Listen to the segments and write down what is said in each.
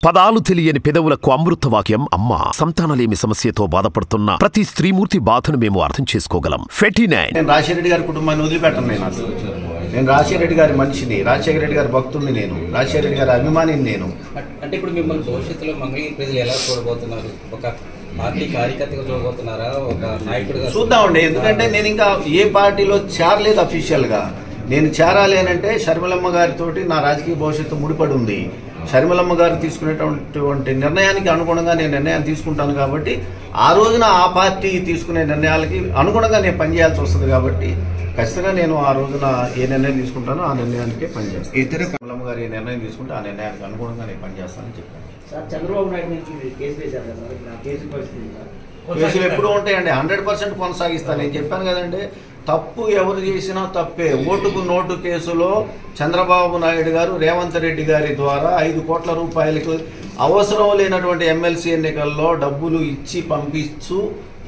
పదాలు తెలియని పెదవులకు అమృతవాక్యం అమ్మ. సంతానలేమి సమస్యతో బాధపడుతున్న ప్రతి స్త్రీమూర్తి బాధను మేము అర్థం చేసుకోగలం. ఫెటినైన్. నేను రాజశేఖర రెడ్డి గారి కుటుంబాన్ని వదిలిపెట్టను. నేను రాజశేఖర రెడ్డి గారి మనిషిని, రాజశేఖర రెడ్డి గారి భక్తుడిని, నేను రాజశేఖర రెడ్డి గారి అభిమానిని. నేను అంటే ఇప్పుడు మిమ్మల్ని భవిష్యత్తులో మంగళగిరి ప్రజలు ఎలా చూడబోతున్నారు? ఒక పార్టీ కార్యకర్తగా చూడబోతున్నారా, ఒక నాయకుడిగా? చూద్దామండి. ఎందుకంటే నేను ఇంకా ఏ పార్టీలో చేరలేదు అఫీషియల్గా. నేను చేరాలి అని అంటే షర్మిలమ్మ గారితో నా రాజకీయ భవిష్యత్తు ముడిపడి ఉంది. షర్మిలమ్మ గారు తీసుకునేటువంటి నిర్ణయానికి అనుగుణంగా నేను నిర్ణయాన్ని తీసుకుంటాను కాబట్టి ఆ రోజున ఆ పార్టీ తీసుకునే నిర్ణయాలకి అనుగుణంగా నేను పనిచేయాల్సి వస్తుంది. కాబట్టి ఖచ్చితంగా నేను ఆ రోజున ఏ నిర్ణయం తీసుకుంటానో ఆ నిర్ణయానికే పనిచేస్తాను. ఇద్దరు షర్మిలమ్మ గారు ఏ నిర్ణయం తీసుకుంటే ఆ నిర్ణయానికి అనుగుణంగా నేను పనిచేస్తానని చెప్పాను. చంద్రబాబు నాయుడు కేసు వేశారు కదా, కేసు పరిస్థితి కేసులు ఎప్పుడు ఉంటాయండి, 100% కొనసాగిస్తాను. నేను చెప్పాను కదండి, తప్పు ఎవరు చేసినా తప్పే. ఓటుకు నోటు కేసులో చంద్రబాబు నాయుడు గారు రేవంత్ రెడ్డి గారి ద్వారా 5 కోట్ల రూపాయలకు అవసరం లేనటువంటి ఎమ్మెల్సీ ఎన్నికల్లో డబ్బులు ఇచ్చి పంపిస్తూ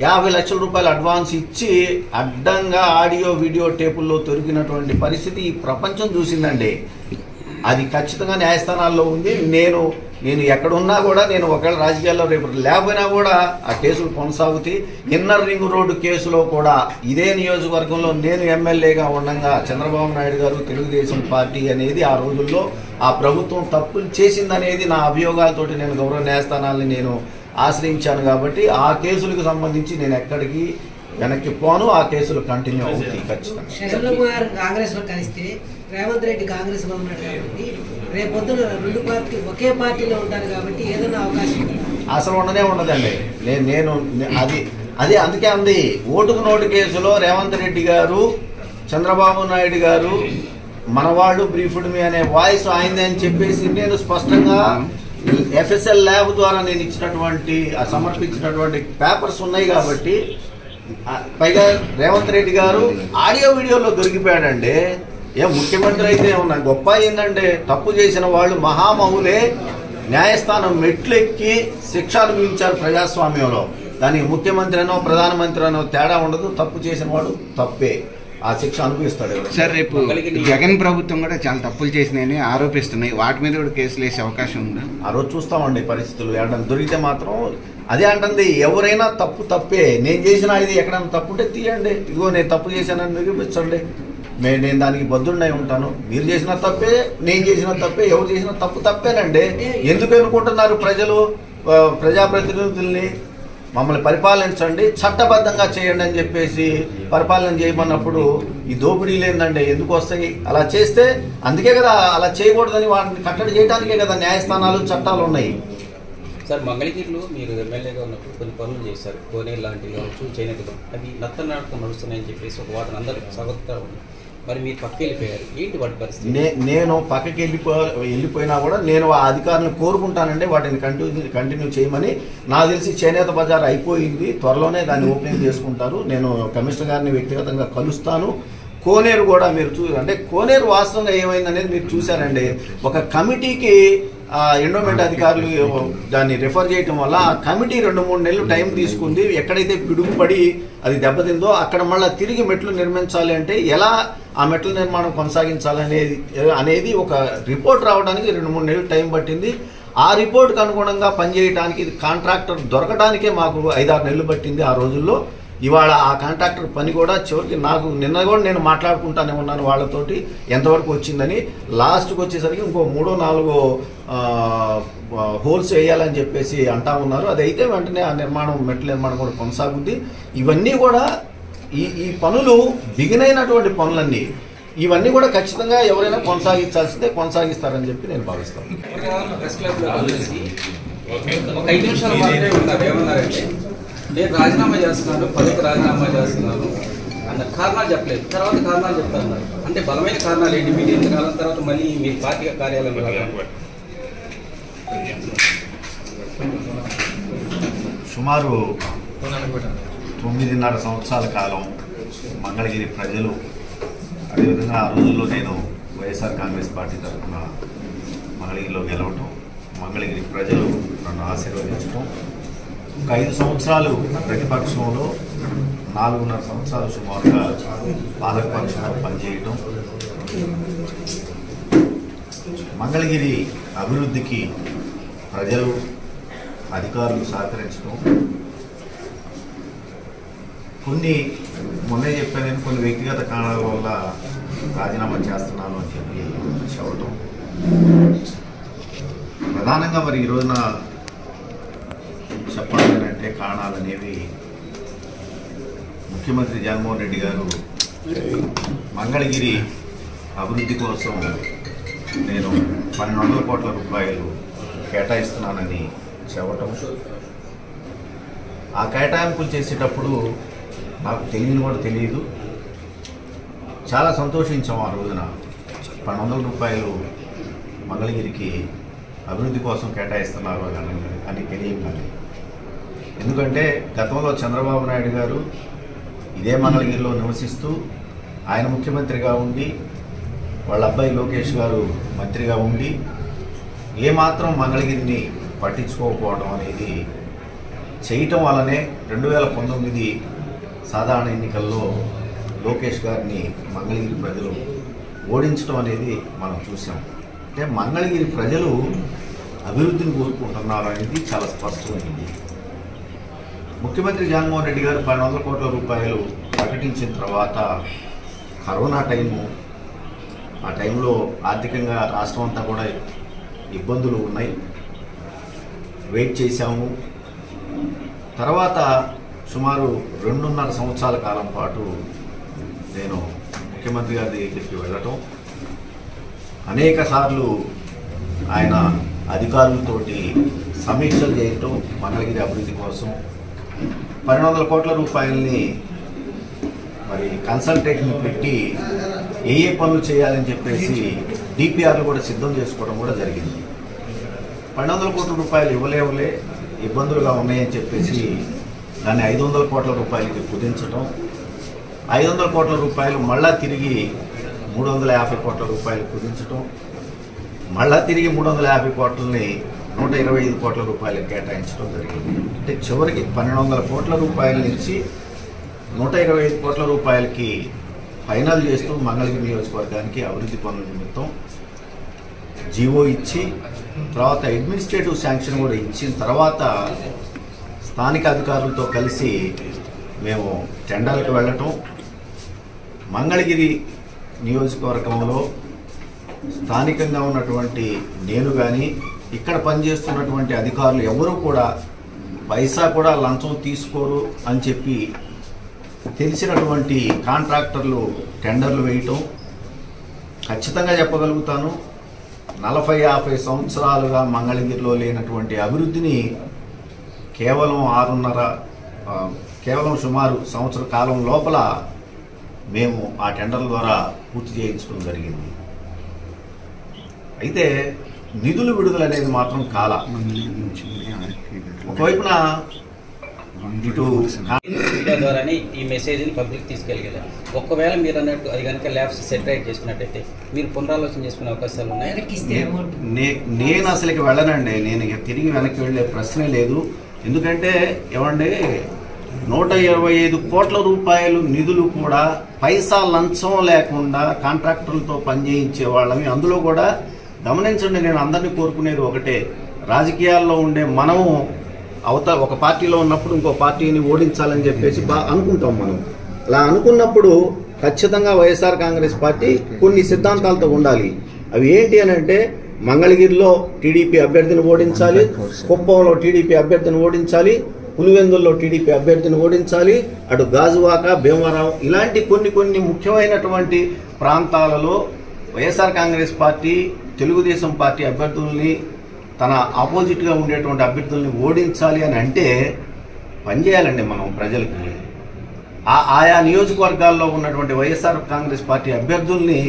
50 లక్షల రూపాయలు అడ్వాన్స్ ఇచ్చి అడ్డంగా ఆడియో వీడియో టేపుల్లో దొరికినటువంటి పరిస్థితి ఈ ప్రపంచం చూసిందండి. అది ఖచ్చితంగా న్యాయస్థానాల్లో ఉంది. నేను ఎక్కడున్నా కూడా నేను ఒకవేళ రాజకీయాల్లో రేపు లేకపోయినా కూడా ఆ కేసులు కొనసాగుతాయి. ఇన్నర్ రింగ్ రోడ్డు కేసులో కూడా ఇదే నియోజకవర్గంలో నేను ఎమ్మెల్యేగా ఉండగా చంద్రబాబు నాయుడు గారు తెలుగుదేశం పార్టీ అనేది ఆ రోజుల్లో ఆ ప్రభుత్వం తప్పులు చేసిందనేది నా అభియోగాలతోటి నేను గౌరవ న్యాయస్థానాలని నేను ఆశ్రయించాను. కాబట్టి ఆ కేసులకు సంబంధించి నేను ఎక్కడికి వెనక్కి పోను. ఆ కేసులు కంటిన్యూ అవుతాయి ఖచ్చితంగా. చంద్రబాబు గారు కాంగ్రెస్ లో కలిస్తే రేవంత్ రెడ్డి కాంగ్రెస్ లో ఉన్నాడు కాబట్టి రేపొద్దున 2 పార్టీ ఒకే పార్టీలో ఉంటారు కాబట్టి ఏదైనా అవకాశం అసలు ఉండనే ఉండదండి. నేను అది అందుకే అంది, ఓటుకు నోటు కేసులో రేవంత్ రెడ్డి గారు చంద్రబాబు నాయుడు గారు మనవాళ్ళు బ్రీఫ్డ్ మీ అనే వాయిస్ ఆయనదే అని చెప్పేసి నేను స్పష్టంగా FSL ల్యాబ్ ద్వారా నేను ఇచ్చినటువంటి సమర్పించినటువంటి పేపర్స్ ఉన్నాయి. కాబట్టి పైగా రేవంత్ రెడ్డి గారు ఆడియో వీడియోలో దొరికిపోయాడండి. ముఖ్యమంత్రి అయితే ఏమన్నా గొప్ప ఏంటంటే తప్పు చేసిన వాళ్ళు మహామహులే న్యాయస్థానం మెట్లెక్కి శిక్ష అనుభవించారు ప్రజాస్వామ్యంలో. దానికి ముఖ్యమంత్రి అనో ప్రధానమంత్రి అనో తేడా ఉండదు. తప్పు చేసిన వాడు తప్పే, ఆ శిక్ష అనుభవిస్తాడు. సార్, రేపు జగన్ ప్రభుత్వం కూడా చాలా తప్పులు చేసినాయని ఆరోపిస్తున్నాయి. వాటి మీద కూడా కేసులు వేసే అవకాశం ఉందా? ఆ రోజు చూస్తామండి పరిస్థితులు. ఎక్కడన్నా దొరికితే మాత్రం అదే అంటుంది, ఎవరైనా తప్పే. నేను చేసిన ఇది ఎక్కడైనా తప్పు ఉంటే తీయండి, ఇదిగో నేను తప్పు చేశానని నిరూపించండి. నేను దానికి బద్దుండై ఉంటాను. మీరు చేసిన తప్పే, నేను చేసిన తప్పే, ఎవరు చేసిన తప్పేనండి. ఎందుకు అనుకుంటున్నారు ప్రజలు? ప్రజాప్రతినిధుల్ని మమ్మల్ని పరిపాలించండి, చట్టబద్ధంగా చేయండి అని చెప్పేసి పరిపాలన చేయమన్నప్పుడు ఈ దోపిడీలు ఏందండి ఎందుకు వస్తాయి? అలా చేస్తే అందుకే కదా, అలా చేయకూడదని వాటిని కట్టడి చేయడానికే కదా న్యాయస్థానాలు చట్టాలు ఉన్నాయి. సార్, మంగళగిరిలో మీరు ఎమ్మెల్యేగా ఉన్నప్పుడు కొన్ని పనులు చేశారు, కోనేరు లాంటివి కావచ్చు, చేనేతలు, అవి నత్తనాటకం నడుస్తున్నాయని చెప్పేసి ఒక వాటిని అందరూ స్వాగతిస్తారు. మరి మీరు పక్కకి వెళ్ళిపోయారు, ఏంటి వాటి పరిస్థితి? నేను పక్కకి వెళ్ళిపోయినా కూడా నేను ఆ అధికారులను కోరుకుంటానండి వాటిని కంటిన్యూ చేయమని. నాకు తెలిసి చేనేత బజార్ అయిపోయింది, త్వరలోనే దాన్ని ఓపెనింగ్ చేసుకుంటారు. నేను కమిషనర్ గారిని వ్యక్తిగతంగా కలుస్తాను. కోనేరు కూడా మీరు అంటే కోనేరు వాస్తవంగా ఏమైందనేది మీరు చూశారండి. ఒక కమిటీకి ఎండోమెంట్ అధికారులు దాన్ని రిఫర్ చేయటం వల్ల ఆ కమిటీ 2-3 నెలలు టైం తీసుకుంది. ఎక్కడైతే పిడుగుపడి అది దెబ్బతిందో అక్కడ మళ్ళీ తిరిగి మెట్లు నిర్మించాలి అంటే ఎలా ఆ మెట్ల నిర్మాణం కొనసాగించాలనేది ఒక రిపోర్ట్ రావడానికి 2-3 నెలలు టైం పట్టింది. ఆ రిపోర్ట్కి అనుగుణంగా పనిచేయడానికి కాంట్రాక్టర్ దొరకడానికే మాకు 5-6 నెలలు పట్టింది ఆ రోజుల్లో. ఇవాళ ఆ కాంట్రాక్టర్ పని కూడా చివరికి నాకు నిన్న కూడా నేను మాట్లాడుకుంటానే ఉన్నాను వాళ్ళతోటి ఎంతవరకు వచ్చిందని. లాస్ట్కి వచ్చేసరికి ఇంకో 3-4 హోల్స్ వేయాలని చెప్పేసి అంటా ఉన్నారు. అది అయితే వెంటనే ఆ మెట్ల నిర్మాణం కూడా కొనసాగుద్ది. ఇవన్నీ కూడా ఈ పనులు బిగినైనటువంటి పనులన్నీ ఇవన్నీ కూడా ఖచ్చితంగా ఎవరైనా కొనసాగిస్తారని చెప్పి నేను భావిస్తాను. నేను రాజీనామా చేస్తున్నాను, పదవికి రాజీనామా చేస్తున్నాను అన్న కారణాలు చెప్పలేదు, తర్వాత కారణాలు చెప్తాను. అంటే బలమైన కారణాలు ఏంటి? మీరు ఎంతకాలం తర్వాత మళ్ళీ మీ పార్టీ కార్యాలయం సుమారు 9.5 సంవత్సరాల కాలం మంగళగిరి ప్రజలు, అదేవిధంగా ఆ రోజుల్లో నేను వైఎస్ఆర్ కాంగ్రెస్ పార్టీ తరఫున మంగళగిరిలో గెలవటం, మంగళగిరి ప్రజలు నన్ను ఆశీర్వదించడం, ఒక 5 సంవత్సరాలు ప్రతిపక్షంలో 4.5 సంవత్సరాలు సుమారుగా పాలకపక్షంలో పనిచేయటం, మంగళగిరి అభివృద్ధికి ప్రజలు అధికారులు సహకరించడం, కొన్ని మొన్నే చెప్పాను నేను, కొన్ని వ్యక్తిగత కారణాల వల్ల రాజీనామా చేస్తున్నాను అని చెప్పి చెప్పడం, ప్రధానంగా మరి ఈ రోజున చెప్పడం ఏంటంటే కారణాలు అనేవి ముఖ్యమంత్రి జగన్మోహన్ రెడ్డి గారు మంగళగిరి అభివృద్ధి కోసం నేను 1200 కోట్ల రూపాయలు కేటాయిస్తున్నానని చెప్పటం, ఆ కేటాయింపులు చేసేటప్పుడు నాకు తెలియని కూడా తెలియదు, చాలా సంతోషించాము ఆ రోజున. 1200 రూపాయలు మంగళగిరికి అభివృద్ధి కోసం కేటాయిస్తున్నారు అని తెలియగానే. ఎందుకంటే గతంలో చంద్రబాబు నాయుడు గారు ఇదే మంగళగిరిలో నివసిస్తూ ఆయన ముఖ్యమంత్రిగా ఉండి వాళ్ళ అబ్బాయి లోకేష్ గారు మంత్రిగా ఉండి ఏమాత్రం మంగళగిరిని పట్టించుకోకపోవడం అనేది చేయటం వల్లనే 2019 సాధారణ ఎన్నికల్లో లోకేష్ గారిని మంగళగిరి ప్రజలు ఓడించడం అనేది మనం చూసాం. అంటే మంగళగిరి ప్రజలు అభివృద్ధిని కోరుకుంటున్నారు అనేది చాలా స్పష్టమైంది. ముఖ్యమంత్రి జగన్మోహన్ రెడ్డి గారు 1200 కోట్ల రూపాయలు ప్రకటించిన తర్వాత కరోనా టైము, ఆ టైంలో ఆర్థికంగా రాష్ట్రం అంతా కూడా ఇబ్బందులు ఉన్నాయి, వెయిట్ చేశాము. తర్వాత సుమారు 2.5 సంవత్సరాల కాలం పాటు నేను ముఖ్యమంత్రి గారి దగ్గరికి వెళ్ళటం, అనేక సార్లు ఆయన అధికారులతోటి సమీక్షలు చేయటం, మంగళగిరి అభివృద్ధి కోసం 1200 కోట్ల రూపాయలని మరి కన్సల్టేట్ని పెట్టి ఏ పనులు చేయాలని చెప్పేసి డిపిఆర్లు కూడా సిద్ధం చేసుకోవడం కూడా జరిగింది. 1200 కోట్ల రూపాయలు ఇవ్వలేవులే, ఇబ్బందులుగా ఉన్నాయని చెప్పేసి దాన్ని 500 కోట్ల రూపాయలకి కుదించడం, 500 కోట్ల రూపాయలు మళ్ళా తిరిగి 350 కోట్ల రూపాయలు కుదించడం, మళ్ళా తిరిగి 350 కోట్లని 125 కోట్ల రూపాయలకు కేటాయించడం జరిగింది. అంటే చివరికి 1200 కోట్ల రూపాయల నుంచి 125 కోట్ల రూపాయలకి ఫైనల్ చేస్తూ మంగళగిరి నియోజకవర్గానికి అభివృద్ధి పనుల నిమిత్తం జీవో ఇచ్చి, తర్వాత అడ్మినిస్ట్రేటివ్ శాంక్షన్ కూడా ఇచ్చిన తర్వాత స్థానిక అధికారులతో కలిసి మేము టెండర్లకు వెళ్ళటం, మంగళగిరి నియోజకవర్గంలో స్థానికంగా ఉన్నటువంటి నేను కానీ ఇక్కడ పనిచేస్తున్నటువంటి అధికారులు ఎవరూ కూడా పైసా కూడా లంచం తీసుకోరు అని చెప్పి తెలిసినటువంటి కాంట్రాక్టర్లు టెండర్లు వేయటం. ఖచ్చితంగా చెప్పగలుగుతాను, 40-50 సంవత్సరాలుగా మంగళగిరిలో లేనటువంటి అభివృద్ధిని కేవలం సుమారు సంవత్సర కాలం లోపల మేము ఆ టెండర్ల ద్వారా పూర్తి చేయించడం జరిగింది. అయితే నిధులు విడుదల అనేది మాత్రం కాల. ఒకవైపున ఇటు మీడియా ద్వారానే ఈ మెసేజ్ని పబ్లిక్ తీసుకెళ్ళగలరు. ఒకవేళ మీరు అన్నట్టు అది కనుక ల్యాబ్స్ సెటరైట్ చేసుకున్నట్టయితే మీరు పునరాలోచన చేసుకునే అవకాశాలు ఉన్నాయి. నేను అసలుకి వెళ్ళనండి, నేను ఇక తిరిగి వెనక్కి వెళ్ళే ప్రశ్నే లేదు. ఎందుకంటే ఏమండి, 125 కోట్ల రూపాయలు నిధులు కూడా పైసా లంచం లేకుండా కాంట్రాక్టర్లతో పనిచేయించే వాళ్ళని. అందులో కూడా గమనించండి, నేను అందరినీ కోరుకునేది ఒకటే, రాజకీయాల్లో ఉండే మనము ఒక పార్టీలో ఉన్నప్పుడు ఇంకో పార్టీని ఓడించాలని చెప్పేసి అనుకుంటాం. మనం అలా అనుకున్నప్పుడు ఖచ్చితంగా వైఎస్ఆర్ కాంగ్రెస్ పార్టీ కొన్ని సిద్ధాంతాలతో ఉండాలి. అవి ఏంటి అని అంటే, మంగళగిరిలో టీడీపీ అభ్యర్థిని ఓడించాలి, కుప్పంలో టీడీపీ అభ్యర్థిని ఓడించాలి, పులివెందుల్లో టీడీపీ అభ్యర్థిని ఓడించాలి, అటు గాజువాక, భీమవరం ఇలాంటి కొన్ని ముఖ్యమైనటువంటి ప్రాంతాలలో వైఎస్ఆర్ కాంగ్రెస్ పార్టీ, తెలుగుదేశం పార్టీ అభ్యర్థుల్ని, తన ఆపోజిట్గా ఉండేటువంటి అభ్యర్థుల్ని ఓడించాలి అని అంటే పనిచేయాలండి మనం ప్రజలకి. ఆయా నియోజకవర్గాల్లో ఉన్నటువంటి వైఎస్ఆర్ కాంగ్రెస్ పార్టీ అభ్యర్థుల్ని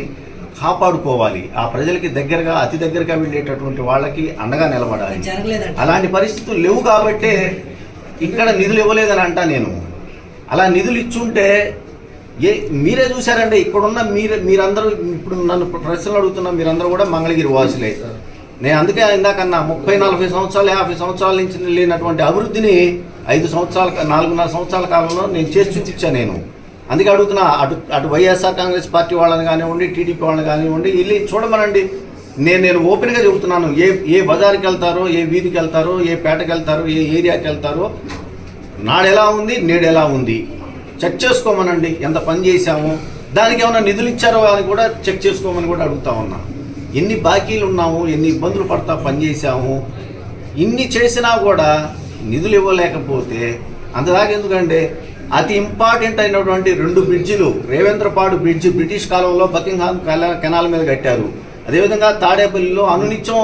కాపాడుకోవాలి. ఆ ప్రజలకి దగ్గరగా, అతి దగ్గరగా వెళ్ళేటటువంటి వాళ్ళకి అండగా నిలబడాలి. అలాంటి పరిస్థితులు లేవు కాబట్టే ఇక్కడ నిధులు ఇవ్వలేదని అంటా నేను. అలా నిధులు ఇచ్చుంటే మీరే చూశారంటే ఇక్కడున్న మీరందరూ ఇప్పుడు నన్ను ప్రశ్నలు అడుగుతున్నా, మీరందరూ కూడా మంగళగిరి వాసులే. నేను అందుకే ఇందాకన్నా 30-40 సంవత్సరాలు 50 సంవత్సరాల నుంచి లేనటువంటి అభివృద్ధిని 4.5 సంవత్సరాల కాలంలో నేను చేసి చూపించాను. నేను అందుకే అడుగుతున్నా, అటు వైఎస్ఆర్ కాంగ్రెస్ పార్టీ వాళ్ళని కానివ్వండి, టీడీపీ వాళ్ళని కానివ్వండి, వెళ్ళి చూడమనండి. నేను ఓపెన్గా చెబుతున్నాను. ఏ బజార్కి వెళ్తారో, ఏ వీధికి వెళ్తారో, ఏ పేటకి వెళ్తారో, ఏ ఏరియాకి వెళ్తారో, నాడెలా ఉంది, నేడెలా ఉంది చెక్ చేసుకోమనండి. ఎంత పని చేశాము, దానికి ఏమైనా నిధులు ఇచ్చారో అని కూడా చెక్ చేసుకోమని కూడా అడుగుతా ఉన్నా. ఎన్ని బాకీలు ఉన్నాము, ఎన్ని ఇబ్బందులు పడతా పనిచేసాము, ఇన్ని చేసినా కూడా నిధులు ఇవ్వలేకపోతే అంతదాకా ఎందుకంటే అతి ఇంపార్టెంట్ అయినటువంటి 2 బ్రిడ్జిలు, రేవేంద్రపాడు బ్రిడ్జి బ్రిటిష్ కాలంలో బకింగ్హామ్ కెనాల్ మీద కట్టారు. అదేవిధంగా తాడేపల్లిలో అనునిత్యం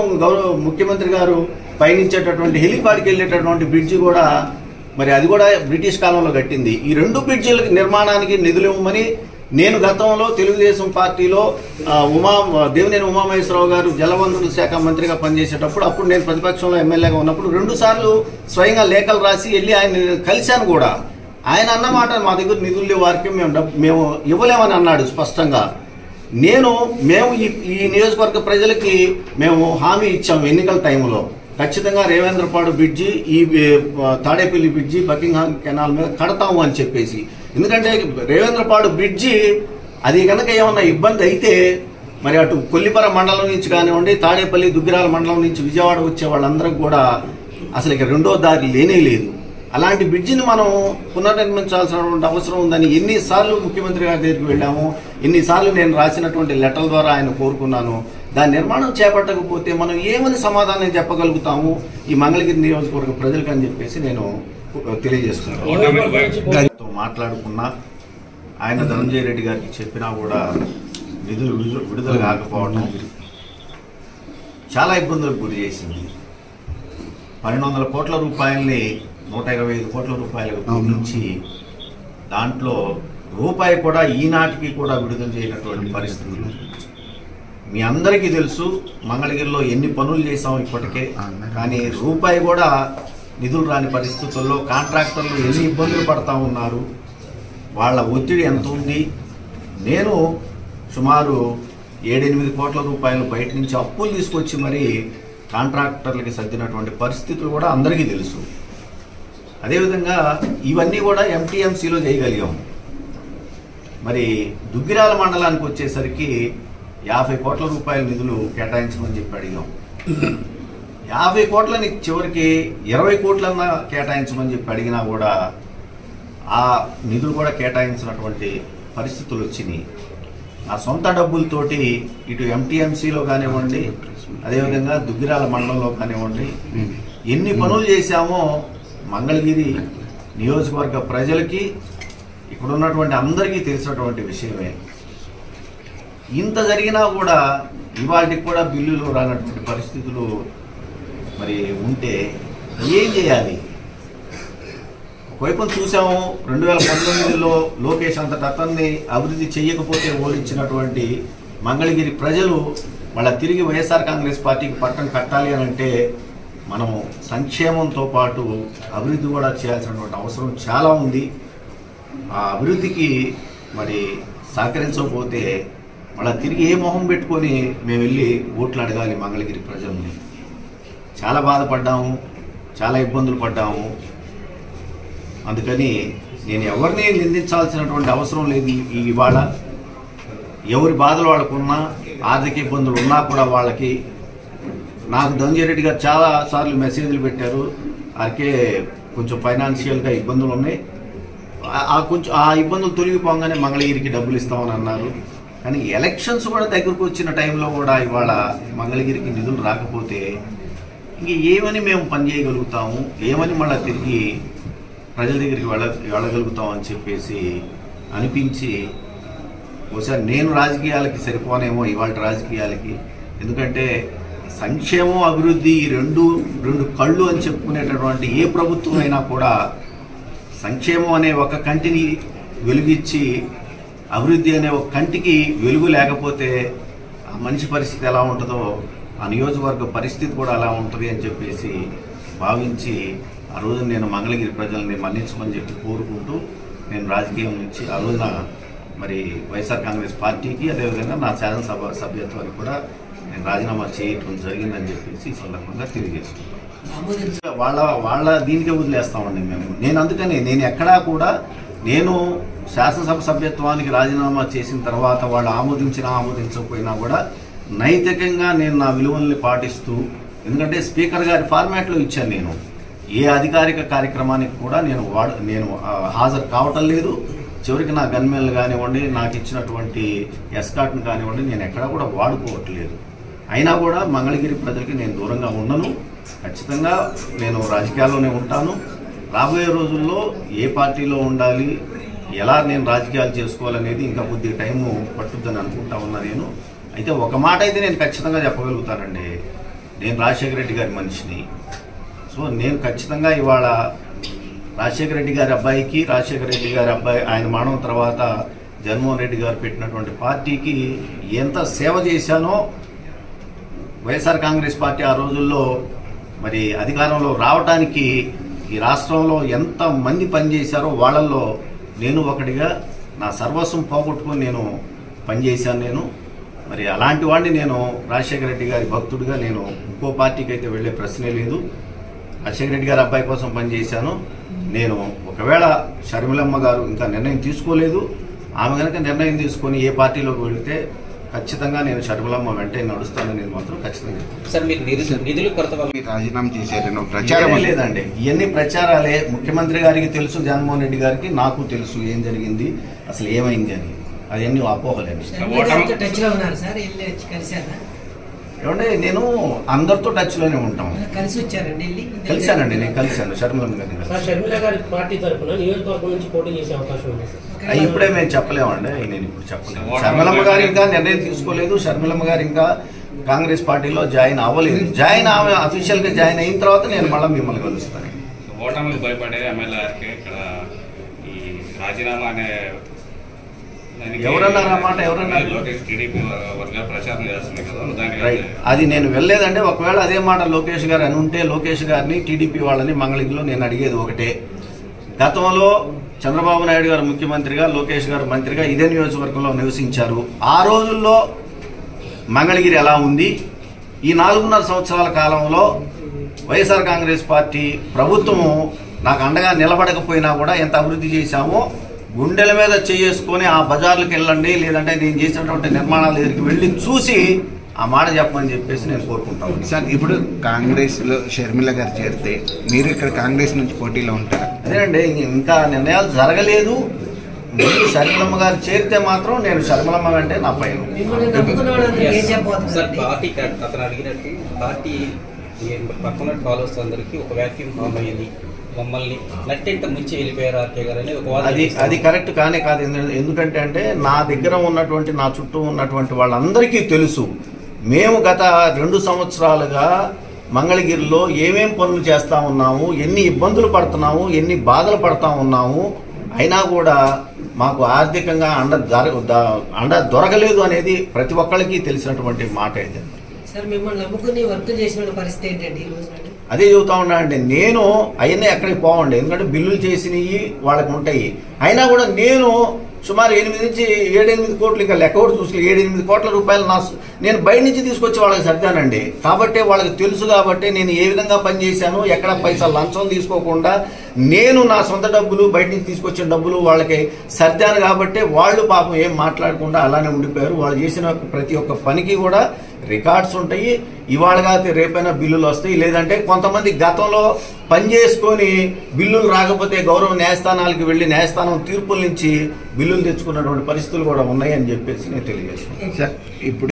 ముఖ్యమంత్రి గారు పయనించేటటువంటి హెలిపాడ్కి వెళ్ళేటటువంటి బ్రిడ్జి కూడా మరి అది కూడా బ్రిటిష్ కాలంలో కట్టింది. ఈ 2 బ్రిడ్జిల నిర్మాణానికి నిధులు ఇవ్వమని నేను గతంలో తెలుగుదేశం పార్టీలో దేవినేని ఉమామహేశ్వరరావు గారు జలవనరుల శాఖ మంత్రిగా పనిచేసేటప్పుడు, అప్పుడు నేను ప్రతిపక్షంలో ఎమ్మెల్యేగా ఉన్నప్పుడు 2 సార్లు స్వయంగా లేఖలు రాసి వెళ్ళి ఆయన కలిశాను కూడా. ఆయన అన్నమాట, మా దగ్గర నిధులు వారికి మేము ఇవ్వలేమని అన్నాడు స్పష్టంగా. మేము ఈ నియోజకవర్గ ప్రజలకి మేము హామీ ఇచ్చాము ఎన్నికల టైంలో, ఖచ్చితంగా రేవేంద్రపాడు బ్రిడ్జి, ఈ తాడేపల్లి బ్రిడ్జి బకింగ్హామ్ కెనాల్ మీద కడతాము అని చెప్పేసి. ఎందుకంటే రేవేంద్రపాడు బ్రిడ్జి అది కనుక ఏమన్నా ఇబ్బంది అయితే మరి అటు కొల్లిపర మండలం నుంచి కానివ్వండి, తాడేపల్లి దుగ్గిరాల మండలం నుంచి విజయవాడ వచ్చే వాళ్ళందరికీ కూడా అసలు ఇక రెండో దారి లేనే లేదు. అలాంటి బ్రిడ్జిని మనం పునర్నిర్మించాల్సినటువంటి అవసరం ఉందని ఎన్నిసార్లు ముఖ్యమంత్రి గారి దగ్గరికి వెళ్ళాము, ఎన్నిసార్లు నేను రాసినటువంటి లెటర్ల ద్వారా ఆయన కోరుకున్నాను. దాని నిర్మాణం చేపట్టకపోతే మనం ఏమని సమాధానం చెప్పగలుగుతాము ఈ మంగళగిరి నియోజకవర్గ ప్రజలకు అని చెప్పేసి నేను తెలియజేస్తున్నాను. మాట్లాడుకున్నా ఆయన ధనంజయ రెడ్డి గారికి చెప్పినా కూడా నిధులు విడుదల కాకపోవడం చాలా ఇబ్బందులకు గురి చేసింది. 1200 కోట్ల రూపాయల్ని 125 కోట్ల రూపాయలకు పొందించి దాంట్లో రూపాయి కూడా ఈనాటికి కూడా విడుదల చేయనటువంటి పరిస్థితులు మీ అందరికీ తెలుసు. మంగళగిరిలో ఎన్ని పనులు చేసాం ఇప్పటికే, కానీ రూపాయి కూడా నిధులు రాని పరిస్థితుల్లో కాంట్రాక్టర్లు ఎన్ని ఇబ్బందులు పడతా ఉన్నారు, వాళ్ళ ఒత్తిడి ఎంత ఉంది. నేను సుమారు 7-8 కోట్ల రూపాయలు బయట నుంచి అప్పులు తీసుకొచ్చి మరి కాంట్రాక్టర్లకి సర్దినటువంటి పరిస్థితులు కూడా అందరికీ తెలుసు. అదేవిధంగా ఇవన్నీ కూడా ఎంటీఎంసీలో చేయగలిగాం. మరి దుగ్గిరాల మండలానికి వచ్చేసరికి 50 కోట్ల రూపాయల నిధులు కేటాయించమని చెప్పి అడిగాం. 50 కోట్లని చివరికి 20 కోట్లన్నా కేటాయించమని చెప్పి అడిగినా కూడా ఆ నిధులు కూడా కేటాయించినటువంటి పరిస్థితులు వచ్చినాయి. నా సొంత డబ్బులతోటి ఇటు ఎంటీఎంసీలో కానివ్వండి, అదేవిధంగా దుగ్గిరాల మండలంలో కానివ్వండి, ఎన్ని పనులు చేశామో మంగళగిరి నియోజకవర్గ ప్రజలకి ఇక్కడ ఉన్నటువంటి అందరికీ తెలిసినటువంటి విషయమే. ఇంత జరిగినా కూడా ఇవాళకి కూడా బిల్లులు రానటువంటి పరిస్థితులు మరి ఉంటే ఏం చేయాలి? ఒకవైపు చూసాము 2019లో లోకేష్ అంతటి అతన్ని అభివృద్ధి చేయకపోతే ఓడించినటువంటి మంగళగిరి ప్రజలు వాళ్ళ తిరిగి వైఎస్ఆర్ కాంగ్రెస్ పార్టీకి పట్టం కట్టాలి అని అంటే మనం సంక్షేమంతో పాటు అభివృద్ధి కూడా చేయాల్సినటువంటి అవసరం చాలా ఉంది. ఆ అభివృద్ధికి మరి సహకరించకపోతే మళ్ళీ తిరిగి ఏ మొహం పెట్టుకొని మేము వెళ్ళి ఓట్లు అడగాలి మంగళగిరి ప్రజల్ని? చాలా బాధపడ్డాము, చాలా ఇబ్బందులు పడ్డాము. అందుకని నేను ఎవరిని నిందించాల్సినటువంటి అవసరం లేదు. ఇవాళ ఎవరి బాధలు వాళ్ళకున్నా, ఆర్థిక ఇబ్బందులు ఉన్నా కూడా వాళ్ళకి నాకు ధనంజయ రెడ్డి గారు చాలా సార్లు మెసేజ్లు పెట్టారు. అరికే కొంచెం ఫైనాన్షియల్గా ఇబ్బందులు ఉన్నాయి, ఆ ఇబ్బందులు తొలగిపోగానే మంగళగిరికి డబ్బులు ఇస్తామని అన్నారు. కానీ ఎలక్షన్స్ కూడా దగ్గరకు వచ్చిన టైంలో కూడా ఇవాళ మంగళగిరికి నిధులు రాకపోతే ఇంక ఏమని మేము పని చేయగలుగుతాము, ఏమని మళ్ళీ తిరిగి ప్రజల దగ్గరికి వెళ్ళగలుగుతాం అని చెప్పేసి అనిపించి బహుశా నేను రాజకీయాలకి సరిపోనేమో ఇవాళ రాజకీయాలకి. ఎందుకంటే సంక్షేమం, అభివృద్ధి రెండు కళ్ళు అని చెప్పుకునేటటువంటి ఏ ప్రభుత్వం అయినా కూడా సంక్షేమం అనే ఒక కంటిని వెలుగిచ్చి అభివృద్ధి అనే ఒక కంటికి వెలుగు లేకపోతే ఆ మనిషి పరిస్థితి ఎలా ఉంటుందో ఆ నియోజకవర్గ పరిస్థితి కూడా అలా ఉంటుంది అని చెప్పేసి భావించి ఆ రోజు నేను మంగళగిరి ప్రజల్ని మన్నించమని చెప్పి కోరుకుంటూ నేను రాజకీయం నుంచి ఆ రోజున మరి వైఎస్ఆర్ కాంగ్రెస్ పార్టీకి అదేవిధంగా నా శాసనసభ సభ్యత్వానికి కూడా నేను రాజీనామా చేయటం జరిగిందని చెప్పేసి ఈ సందర్భంగా తెలియజేసుకుంటాను. వాళ్ళ దీనికే వదిలేస్తామండి మేము. నేను ఎక్కడా కూడా నేను శాసనసభ సభ్యత్వానికి రాజీనామా చేసిన తర్వాత వాళ్ళు ఆమోదించకపోయినా కూడా నైతికంగా నేను నా విలువల్ని పాటిస్తూ, ఎందుకంటే స్పీకర్ గారి ఫార్మాట్లో ఇచ్చాను. నేను ఏ అధికారిక కార్యక్రమానికి కూడా నేను హాజరు కావటం లేదు. చివరికి నా గన్మెన్లు కానివ్వండి, నాకు ఇచ్చినటువంటి ఎస్కాట్ను కానివ్వండి, నేను ఎక్కడా కూడా వాడుకోవట్లేదు. అయినా కూడా మంగళగిరి ప్రజలకి నేను దూరంగా ఉండను. ఖచ్చితంగా నేను రాజకీయాల్లోనే ఉంటాను. రాబోయే రోజుల్లో ఏ పార్టీలో ఉండాలి, ఎలా నేను రాజకీయాలు చేసుకోవాలనేది ఇంకా కొద్ది టైము పట్టుద్దని అనుకుంటా ఉన్నా నేను. అయితే ఒక మాట అయితే నేను ఖచ్చితంగా చెప్పగలుగుతానండి, నేను రాజశేఖర రెడ్డి గారి మనిషిని. సో నేను ఖచ్చితంగా ఇవాళ రాజశేఖర రెడ్డి గారి అబ్బాయికి, రాజశేఖర రెడ్డి గారి అబ్బాయి ఆయన మరణం తర్వాత జగన్మోహన్ రెడ్డి గారు పెట్టినటువంటి పార్టీకి ఎంత సేవ చేశానో, వైఎస్ఆర్ కాంగ్రెస్ పార్టీ ఆ రోజుల్లో మరి అధికారంలో రావడానికి ఈ రాష్ట్రంలో ఎంత మంది పనిచేశారో వాళ్ళల్లో నేను ఒకటిగా నా సర్వస్వం పోగొట్టుకొని నేను పనిచేశాను. మరి అలాంటి వాడిని నేను రాజశేఖర రెడ్డి గారి భక్తుడిగా నేను ఇంకో పార్టీకి అయితే వెళ్ళే ప్రశ్నే లేదు. రాజశేఖర రెడ్డి గారి అబ్బాయి కోసం పనిచేశాను నేను. ఒకవేళ షర్మిలమ్మ గారు ఇంకా నిర్ణయం తీసుకోలేదు, ఆమె కనుక నిర్ణయం తీసుకొని ఏ పార్టీలోకి వెళితే ఖచ్చితంగా నేను షర్మిలమ్మ వెంటే నడుస్తాననేది మాత్రం ఖచ్చితంగా. సార్ మీరు నిధులు కొరత మీరు రాజీనామా చేశారని ప్రచారం లేదండి, ఇవన్నీ ప్రచారాలే. ముఖ్యమంత్రి గారికి తెలుసు, జగన్మోహన్ రెడ్డి గారికి నాకు తెలుసు ఏం జరిగింది, అసలు ఏమైంది అని. అవన్నీ అపోహలేండి. ఏమంటే నేను అందరితో టచ్ లోనే ఉంటాం. కలిశానండి, నేను కలిశాను షర్మిలమ్మ గారిని. షర్మిల గారి పార్టీ తరఫున నియోజకవర్గం నుంచి పోటీ చేసే అవకాశం ఉంది సార్. ఇప్పుడే మేము చెప్పలేమండి, నేను ఇప్పుడు చెప్పలేము. షర్మిలమ్మ గారు ఇంకా నిర్ణయం తీసుకోలేదు. షర్మిలమ్మ గారు ఇంకా కాంగ్రెస్ పార్టీలో జాయిన్ అవ్వలేదు. ఆమె అఫీషియల్ గా జాయిన్ అయిన తర్వాత నేను మళ్ళీ మిమ్మల్ని కలుస్తాను. ఓటమికి భయపడే ఎమ్మెల్యే గారికి ఇక్కడ ఈ రాజీనామా అనే ఎవరన్నారన్నమాట, ఎవరన్నారు? టీడీపీ వర్గాలు ప్రచారం చేస్తున్నాయి కదా. అది నేను వెళ్ళలేదంటే, ఒకవేళ అదే మాట లోకేష్ గారు అని ఉంటే లోకేష్ గారిని, టీడీపీ వాళ్ళని మంగళగిరిలో నేను అడిగేది ఒకటే. గతంలో చంద్రబాబు నాయుడు గారు ముఖ్యమంత్రిగా, లోకేష్ గారు మంత్రిగా ఇదే నియోజకవర్గంలో నివసించారు. ఆ రోజుల్లో మంగళగిరి ఎలా ఉంది? ఈ 4.5 సంవత్సరాల కాలంలో వైఎస్ఆర్ కాంగ్రెస్ పార్టీ ప్రభుత్వము నాకు అండగా నిలబడకపోయినా కూడా ఎంత అభివృద్ధి చేశామో గుండెల మీద చేసుకొని ఆ బజార్లకు వెళ్ళండి, లేదంటే నేను చేసినటువంటి నిర్మాణాల దగ్గరికి వెళ్ళి చూసి ఆ మాట చెప్పమని చెప్పేసి నేను కోరుకుంటాను. సార్, ఇప్పుడు కాంగ్రెస్ లో షర్మిల గారు చేరితే మీరు ఇక్కడ కాంగ్రెస్ నుంచి పోటీలో ఉంటారు? అదేనండి, ఇంకా నిర్ణయాలు జరగలేదు. ముందు షర్మిలమ్మ గారు చేరితే మాత్రం నేను షర్మిలమ్మ అంటే నా పైన. సార్ పార్టీ అతను అడిగినట్టు పార్టీ పక్కన ఫాలోవర్స్ అందరికీ ఒక వ్యాక్యూమ్ ఫామ్ అయ్యింది, మమ్మల్ని నట్టెంట ముంచి వెళ్ళిపోయారు ఆర్కే గారు అనేది అది కరెక్ట్ కానే కాదు. ఎందుకంటే అంటే నా దగ్గర ఉన్నటువంటి, నా చుట్టూ ఉన్నటువంటి వాళ్ళందరికీ తెలుసు, మేము గత 2 సంవత్సరాలుగా మంగళగిరిలో ఏమేం పనులు చేస్తా ఉన్నాము, ఎన్ని ఇబ్బందులు పడుతున్నాము, ఎన్ని బాధలు పడతా ఉన్నాము. అయినా కూడా మాకు ఆర్థికంగా అండ దొరకలేదు అనేది ప్రతి ఒక్కరికి తెలిసినటువంటి మాట ఇది. సార్, మిమ్మల్ని నమ్ముకుని వర్క్ చేసిన పరిస్థితి ఏంటండి ఈ రోజు? అదే చెబుతా ఉన్నా అండి, నేను అవన్నీ ఎక్కడికి పోవండి, ఎందుకంటే బిల్లులు చేసినవి వాళ్ళకి ఉంటాయి. అయినా కూడా నేను సుమారు 8 నుంచి 7-8 కోట్లు, ఇంకా లెక్క కూడా చూసి 7-8 కోట్ల రూపాయలు నేను బయట నుంచి తీసుకొచ్చి వాళ్ళకి సర్దానండి. కాబట్టి వాళ్ళకి తెలుసు, కాబట్టి నేను ఏ విధంగా పనిచేశాను, ఎక్కడ పైసా లంచం తీసుకోకుండా నేను నా సొంత డబ్బులు, బయట నుంచి తీసుకొచ్చిన డబ్బులు వాళ్ళకి సర్దాను. కాబట్టి వాళ్ళు పాపం ఏం మాట్లాడకుండా అలానే ఉండిపోయారు. వాళ్ళు చేసిన ప్రతి ఒక్క పనికి కూడా రికార్డ్స్ ఉంటాయి. ఇవాళ కాకపోతే రేపైనా బిల్లులు వస్తాయి. లేదంటే కొంతమంది గతంలో పనిచేసుకొని బిల్లులు రాకపోతే గౌరవ న్యాయస్థానాలకు వెళ్లి న్యాయస్థానం తీర్పుల నుంచి బిల్లులు తెచ్చుకున్నటువంటి పరిస్థితులు కూడా ఉన్నాయని చెప్పేసి నేను తెలియజేస్తున్నాను. సార్, ఇప్పుడు